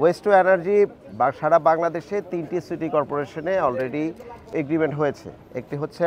West to energy সারা বাংলাদেশে 3টি city কর্পোরেশনে already agreement হয়েছে। একটি হচ্ছে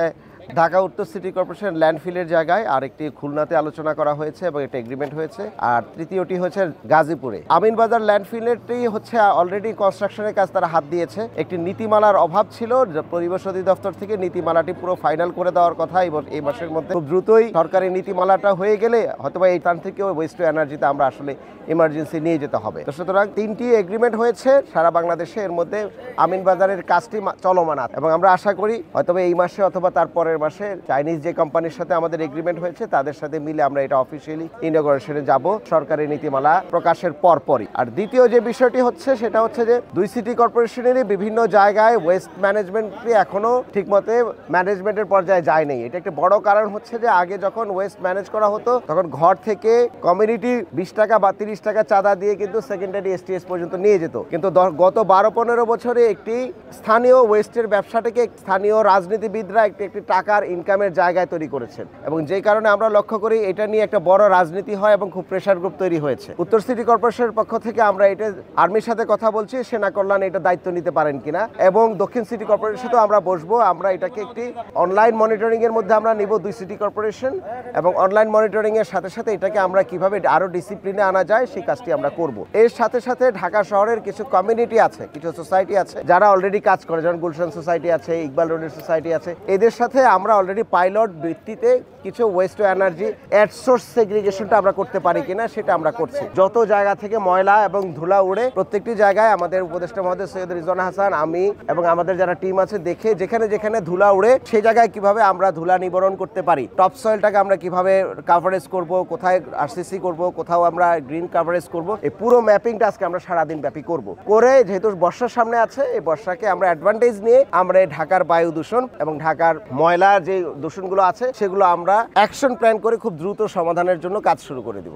ঢাকা উত্তর সিটি কর্পোরেশন ল্যান্ডফিলের জায়গায়, আর একটি খুলনাতে আলোচনা করা হয়েছে এবং এটা এগ্রিমেন্ট হয়েছে। আর তৃতীয়টি হচ্ছে গাজীপুরে আমিনবাজার ল্যান্ডফিলেরটি হচ্ছে অলরেডি কনস্ট্রাকশনের কাজ তারা হাত দিয়েছে। একটি নীতিমালার অভাব ছিল, পরিবেশ অধিদপ্তর থেকে নীতিমালাটি পুরো ফাইনাল করে দেওয়ার কথা এবং এই মাসের মধ্যে খুব দ্রুতই সরকারি নীতিমালাটা হয়ে গেলে হয়তোবা এই স্থান থেকেও ওয়েস্ট টু এনার্জিতে আমরা আসলে ইমার্জেন্সি নিয়ে যেতে হবে। তো সুতরাং 3টি এগ্রিমেন্ট হয়েছে সারা বাংলাদেশে, এর মধ্যে আমিনবাজারের কাজটি চলমান আছে এবং আমরা আশা করি হয়তোবা এই মাসে অথবা তার পরের মাসে চাইনিজ যে কোম্পানির সাথে আমাদের এগ্রিমেন্ট হয়েছে তাদের সাথে মিলে আমরা এটা অফিসিয়ালি ইনঅগ্রেশনে যাব সরকারি নীতিমালা প্রকাশের পরপরই। আর দ্বিতীয় যে বিষয়টি হচ্ছে সেটা হচ্ছে যে 2 সিটি কর্পোরেশনেরই বিভিন্ন জায়গায় ওয়েস্ট ম্যানেজমেন্টটি এখনো ঠিকমতো ম্যানেজমেন্টের পর্যায়ে যায়নি। এটা একটা বড় কারণ হচ্ছে যে আগে যখন ওয়েস্ট ম্যানেজ করা হতো তখন ঘর থেকে কমিউনিটি 20 টাকা বা 30 টাকা চাঁদা দিয়ে কিন্তু সেকেন্ডারি এসটিএস পর্যন্ত নিয়ে যেত, কিন্তু গত 12-15 বছরে একটি স্থানীয় ওয়েস্টের ব্যবসাটাকে স্থানীয় রাজনীতিবিদরা একটি টাকার ইনকামের জায়গায় তৈরি করেছেন এবং যে কারণে আমরা লক্ষ্য করি এটা নিয়ে একটা বড় রাজনীতি হয় এবং খুব প্রেশার গ্রুপ তৈরি হয়েছে। উত্তর সিটি কর্পোরেশনের পক্ষ থেকে আমরা এটা আর্মির সাথে কথা বলছি সেনা কল্যাণ এটা দায়িত্ব নিতে পারেন কিনা, এবং দক্ষিণ সিটি কর্পোরেশনের সাথেও আমরা বসবো। আমরা এটাকে একটি অনলাইন মনিটরিং এর মধ্যে আমরা নিব 2 সিটি কর্পোরেশন, এবং অনলাইন মনিটরিং এর সাথে সাথে এটাকে আমরা কিভাবে আরো ডিসিপ্লিনে আনা যায় সেই কাজটি আমরা করব। এর সাথে সাথে ঢাকা শহরের কিছু কমিউনিটি আছে, কিছু সোসাইটি আছে যারা অলরেডি কাজ করে, যেমন গুলশান সোসাইটি আছে, ইকবাল রোডের সোসাইটি আছে, এদের সাথে আমরা অলরেডি পাইলট ভিত্তিতে কিছু waste to energy at source সেগ্রিগেশনটা আমরা করতে পারি কিনা সেটা আমরা করছি। যত জায়গা থেকে ময়লা এবং ধুলা উড়ে প্রত্যেকটি জায়গায় আমাদের উপদেষ্টা মহোদয় সৈয়দ রিজওয়ান হাসান, আমি এবং আমাদের যারা টিম আছে দেখে যেখানে যেখানে ধুলা উড়ে সেই জায়গায় কিভাবে আমরা ধুলা নিবারণ করতে পারি, টপ সয়েলটাকে আমরা কিভাবে কাভারেজ করব, কোথায় আরসিসি করব, কোথাও আমরা গ্রিন কাভারেজ করব, এই পুরো ম্যাপিংটা আজকে আমরা সারাদিন ব্যাপী করব। করে যেহেতু বর্ষার সামনে আছে এই বর্ষাকে আমরা অ্যাডভান্টেজ নিয়ে আমরা ঢাকার বায়ু দূষণ এবং ঢাকার ময়লার যে দূষণগুলো আছে সেগুলো আমরা অ্যাকশন প্ল্যান করে খুব দ্রুত সমাধানের জন্য কাজ শুরু করে দিব।